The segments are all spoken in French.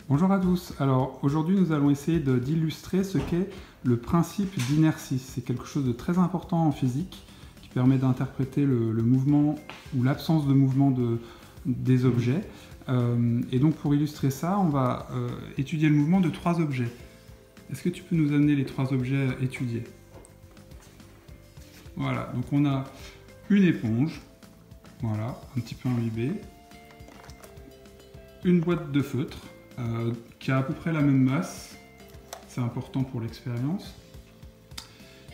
Bonjour à tous. Alors aujourd'hui nous allons essayer d'illustrer ce qu'est le principe d'inertie. C'est quelque chose de très important en physique qui permet d'interpréter le mouvement ou l'absence de mouvement des objets. Et donc pour illustrer ça, on va étudier le mouvement de trois objets. Est-ce que tu peux nous amener les trois objets étudiés? Voilà, donc on a une éponge, voilà, un petit peu imbibée, une boîte de feutre, qui a à peu près la même masse, c'est important pour l'expérience,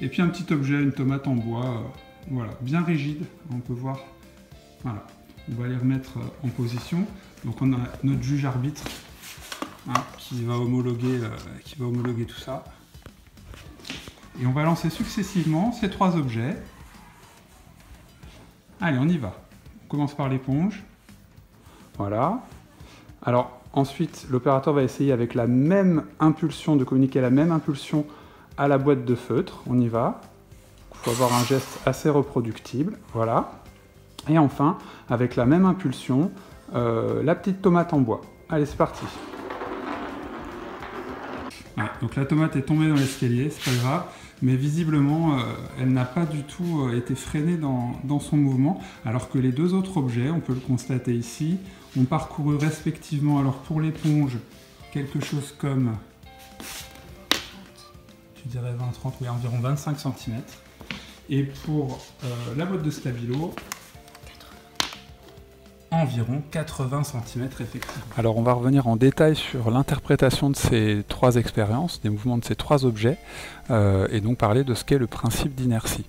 et puis un petit objet, une tomate en bois, voilà, bien rigide, on peut voir, voilà, on va les remettre en position, donc on a notre juge arbitre qui va homologuer tout ça, et on va lancer successivement ces trois objets. Allez, on y va, on commence par l'éponge, voilà, alors ensuite, l'opérateur va essayer avec la même impulsion, de communiquer la même impulsion à la boîte de feutre. On y va. Il faut avoir un geste assez reproductible. Voilà. Et enfin, avec la même impulsion, la petite tomate en bois. Allez, c'est parti. Ouais, donc la tomate est tombée dans l'escalier, c'est pas grave. Mais visiblement, elle n'a pas du tout été freinée dans son mouvement, alors que les deux autres objets, on peut le constater ici, ont parcouru respectivement, alors pour l'éponge, quelque chose comme, tu dirais 20-30, oui, environ 25 cm, et pour la boîte de stabilo, environ 80 cm effectivement. Alors on va revenir en détail sur l'interprétation de ces trois expériences, des mouvements de ces trois objets, et donc parler de ce qu'est le principe d'inertie.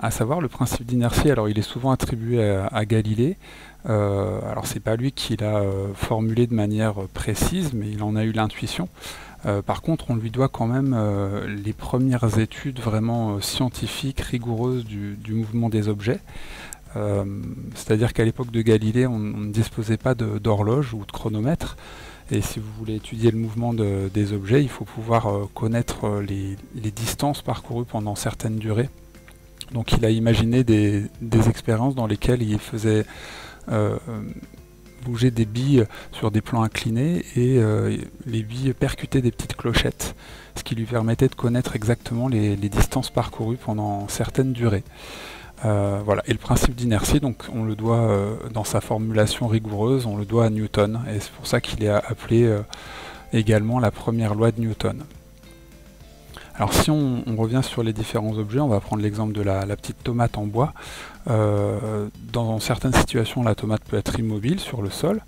À savoir, le principe d'inertie, alors il est souvent attribué à Galilée. Alors c'est pas lui qui l'a formulé de manière précise, mais il en a eu l'intuition. Par contre, on lui doit quand même les premières études vraiment scientifiques, rigoureuses du mouvement des objets. C'est-à-dire qu'à l'époque de Galilée, on ne disposait pas d'horloge ou de chronomètre. Et si vous voulez étudier le mouvement des objets, il faut pouvoir connaître les distances parcourues pendant certaines durées. Donc il a imaginé des expériences dans lesquelles il faisait bouger des billes sur des plans inclinés et les billes percutaient des petites clochettes, ce qui lui permettait de connaître exactement les distances parcourues pendant certaines durées. Voilà. Et le principe d'inertie, donc on le doit, dans sa formulation rigoureuse, on le doit à Newton, et c'est pour ça qu'il est appelé également la première loi de Newton. Alors si on revient sur les différents objets, on va prendre l'exemple de la petite tomate en bois. Dans certaines situations, la tomate peut être immobile sur le sol,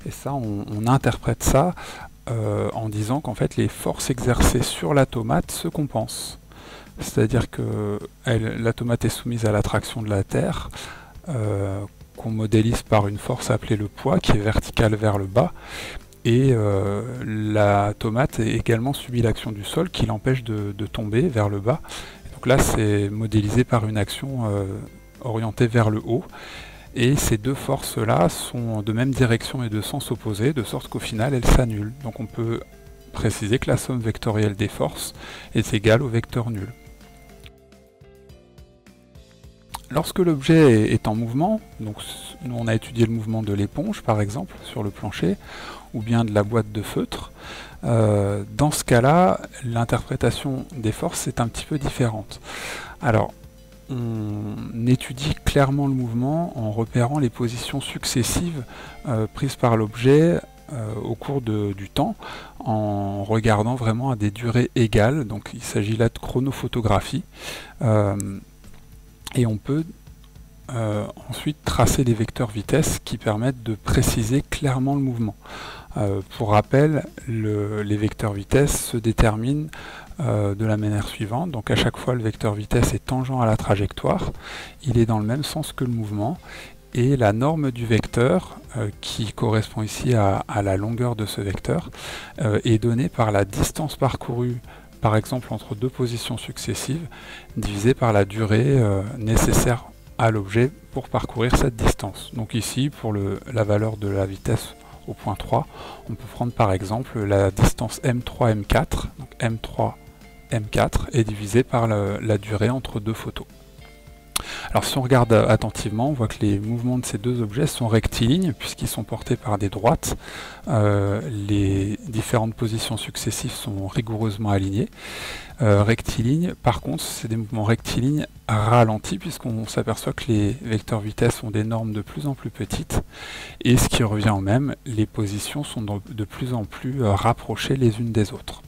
et ça, on interprète ça en disant qu'en fait les forces exercées sur la tomate se compensent. C'est-à-dire que la tomate est soumise à l'attraction de la Terre, qu'on modélise par une force appelée le poids, qui est verticale vers le bas, et la tomate également subit l'action du sol qui l'empêche de tomber vers le bas. Et donc là, c'est modélisé par une action orientée vers le haut. Et ces deux forces-là sont de même direction et de sens opposé, de sorte qu'au final, elles s'annulent. Donc on peut préciser que la somme vectorielle des forces est égale au vecteur nul. Lorsque l'objet est en mouvement, donc nous on a étudié le mouvement de l'éponge par exemple sur le plancher, ou bien de la boîte de feutre, dans ce cas-là, l'interprétation des forces est un petit peu différente. Alors, on étudie clairement le mouvement en repérant les positions successives prises par l'objet au cours du temps, en regardant vraiment à des durées égales, donc il s'agit là de chronophotographie. Et on peut ensuite tracer des vecteurs vitesse qui permettent de préciser clairement le mouvement. Pour rappel, les vecteurs vitesse se déterminent de la manière suivante. Donc à chaque fois le vecteur vitesse est tangent à la trajectoire, il est dans le même sens que le mouvement, et la norme du vecteur, qui correspond ici à la longueur de ce vecteur, est donnée par la distance parcourue, par exemple entre deux positions successives, divisé par la durée nécessaire à l'objet pour parcourir cette distance. Donc ici, pour la valeur de la vitesse au point 3, on peut prendre par exemple la distance M3, M4, donc M3, M4 est divisé par la durée entre deux photos. Alors si on regarde attentivement, on voit que les mouvements de ces deux objets sont rectilignes puisqu'ils sont portés par des droites. Les différentes positions successives sont rigoureusement alignées. Rectilignes, par contre, c'est des mouvements rectilignes ralentis puisqu'on s'aperçoit que les vecteurs vitesse ont des normes de plus en plus petites et ce qui revient au même, les positions sont de plus en plus rapprochées les unes des autres.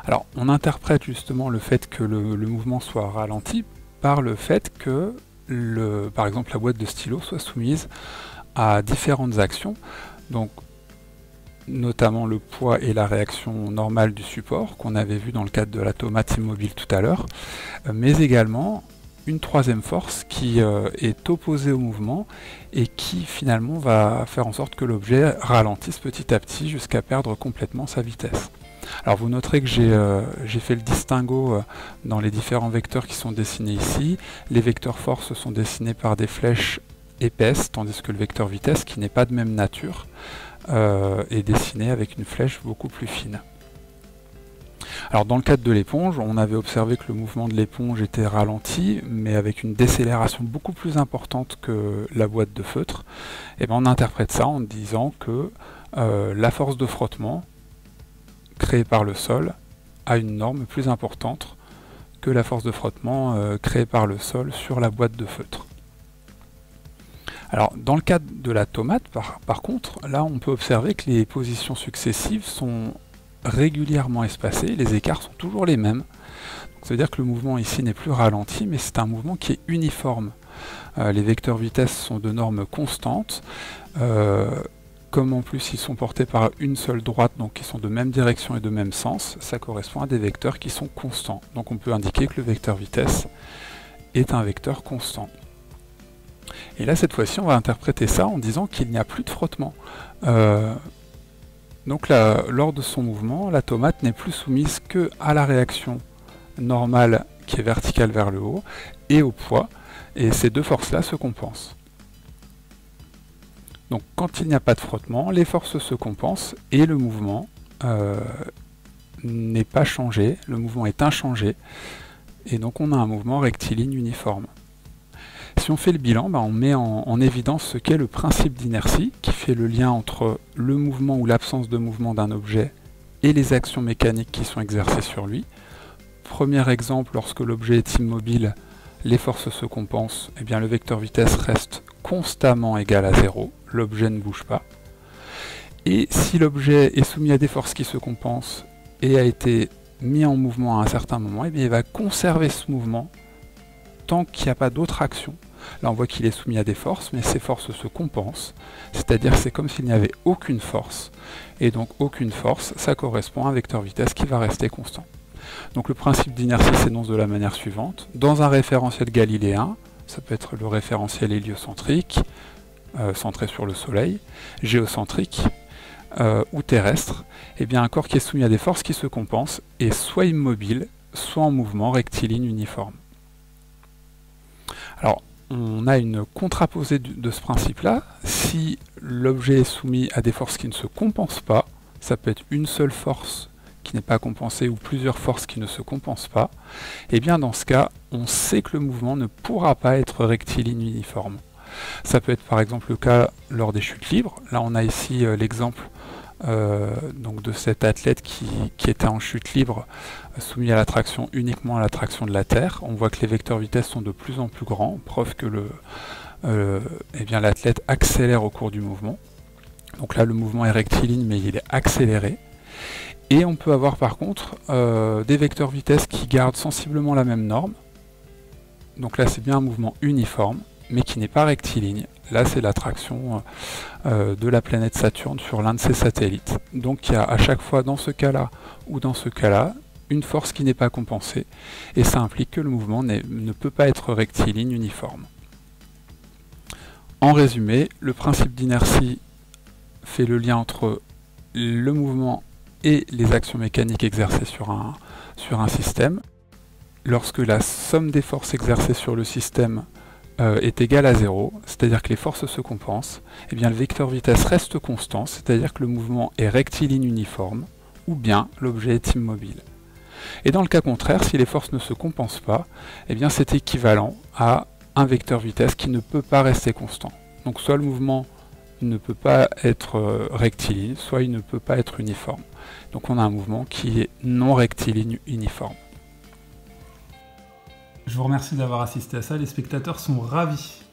Alors on interprète justement le fait que le mouvement soit ralenti par le fait que, par exemple, la boîte de stylo soit soumise à différentes actions, donc notamment le poids et la réaction normale du support qu'on avait vu dans le cadre de l'automate immobile tout à l'heure, mais également une troisième force qui est opposée au mouvement et qui finalement va faire en sorte que l'objet ralentisse petit à petit jusqu'à perdre complètement sa vitesse. Alors vous noterez que j'ai fait le distinguo dans les différents vecteurs qui sont dessinés ici. Les vecteurs force sont dessinés par des flèches épaisses, tandis que le vecteur vitesse, qui n'est pas de même nature, est dessiné avec une flèche beaucoup plus fine. Alors dans le cadre de l'éponge, on avait observé que le mouvement de l'éponge était ralenti, mais avec une décélération beaucoup plus importante que la boîte de feutre. Et bien on interprète ça en disant que la force de frottement créée par le sol a une norme plus importante que la force de frottement créée par le sol sur la boîte de feutre. Alors dans le cadre de la tomate, par contre, là on peut observer que les positions successives sont régulièrement espacées, les écarts sont toujours les mêmes. Ça veut dire que le mouvement ici n'est plus ralenti, mais c'est un mouvement qui est uniforme. Les vecteurs vitesse sont de normes constantes. Comme en plus ils sont portés par une seule droite, donc ils sont de même direction et de même sens, ça correspond à des vecteurs qui sont constants. Donc on peut indiquer que le vecteur vitesse est un vecteur constant. Et là cette fois-ci on va interpréter ça en disant qu'il n'y a plus de frottement. Donc là, lors de son mouvement, la tomate n'est plus soumise que à la réaction normale qui est verticale vers le haut et au poids, et ces deux forces-là se compensent. Donc quand il n'y a pas de frottement, les forces se compensent et le mouvement n'est pas changé, le mouvement est inchangé, et donc on a un mouvement rectiligne uniforme. Si on fait le bilan, on met en évidence ce qu'est le principe d'inertie, qui fait le lien entre le mouvement ou l'absence de mouvement d'un objet et les actions mécaniques qui sont exercées sur lui. Premier exemple, lorsque l'objet est immobile, les forces se compensent, et bien le vecteur vitesse reste constamment égal à 0, l'objet ne bouge pas. Et si l'objet est soumis à des forces qui se compensent et a été mis en mouvement à un certain moment, et bien il va conserver ce mouvement tant qu'il n'y a pas d'autre action. Là on voit qu'il est soumis à des forces, mais ces forces se compensent, c'est-à-dire que c'est comme s'il n'y avait aucune force, et donc aucune force, ça correspond à un vecteur vitesse qui va rester constant. Donc le principe d'inertie s'énonce de la manière suivante. Dans un référentiel galiléen, ça peut être le référentiel héliocentrique, centré sur le Soleil, géocentrique ou terrestre, et bien un corps qui est soumis à des forces qui se compensent est soit immobile, soit en mouvement rectiligne uniforme. Alors, on a une contraposée de ce principe-là. Si l'objet est soumis à des forces qui ne se compensent pas, ça peut être une seule force qui n'est pas compensée ou plusieurs forces qui ne se compensent pas, et bien dans ce cas, on sait que le mouvement ne pourra pas être rectiligne uniforme. Ça peut être par exemple le cas lors des chutes libres. Là on a ici l'exemple donc de cet athlète qui était en chute libre, soumis à l'attraction, uniquement à l'attraction de la Terre. On voit que les vecteurs vitesse sont de plus en plus grands, preuve que l'athlète accélère au cours du mouvement. Donc là le mouvement est rectiligne mais il est accéléré. Et on peut avoir par contre des vecteurs vitesse qui gardent sensiblement la même norme. Donc là c'est bien un mouvement uniforme, mais qui n'est pas rectiligne. Là c'est l'attraction de la planète Saturne sur l'un de ses satellites. Donc il y a à chaque fois dans ce cas-là ou dans ce cas-là une force qui n'est pas compensée, et ça implique que le mouvement ne peut pas être rectiligne uniforme. En résumé, le principe d'inertie fait le lien entre le mouvement et les actions mécaniques exercées sur un système. Lorsque la somme des forces exercées sur le système est égale à 0, c'est-à-dire que les forces se compensent, et bien le vecteur vitesse reste constant, c'est-à-dire que le mouvement est rectiligne uniforme, ou bien l'objet est immobile. Et dans le cas contraire, si les forces ne se compensent pas, eh bien c'est équivalent à un vecteur vitesse qui ne peut pas rester constant. Donc soit le mouvement ne peut pas être rectiligne, soit il ne peut pas être uniforme. Donc on a un mouvement qui est non rectiligne uniforme. Je vous remercie d'avoir assisté à ça, les spectateurs sont ravis